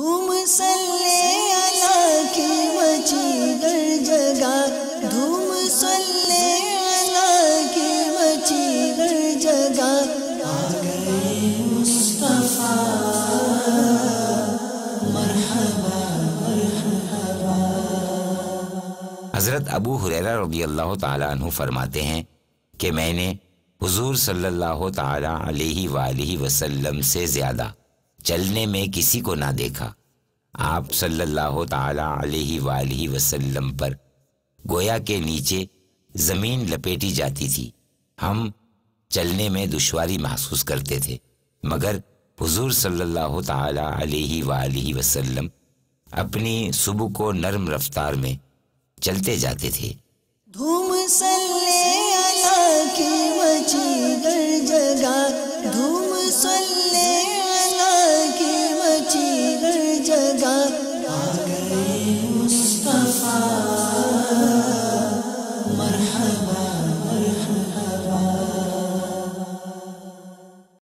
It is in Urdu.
دھوم صلی اللہ کی مچی در جگہ، دھوم صلی اللہ کی مچی در جگہ، آ گئے مصطفیٰ مرحبا مرحبا۔ حضرت ابو ہریرہ رضی اللہ تعالی عنہ فرماتے ہیں کہ میں نے حضور صلی اللہ تعالی علیہ وآلہ وسلم سے زیادہ چلنے میں کسی کو نہ دیکھا۔ آپ صلی اللہ تعالی علیہ وآلہ وسلم پر گویا کے نیچے زمین لپیٹی جاتی تھی، ہم چلنے میں دشواری محسوس کرتے تھے، مگر حضور صلی اللہ تعالی علیہ وآلہ وسلم اپنی سبک و نرم رفتار میں چلتے جاتے تھے۔ دھوم صلی اللہ کی مچی در جگہ،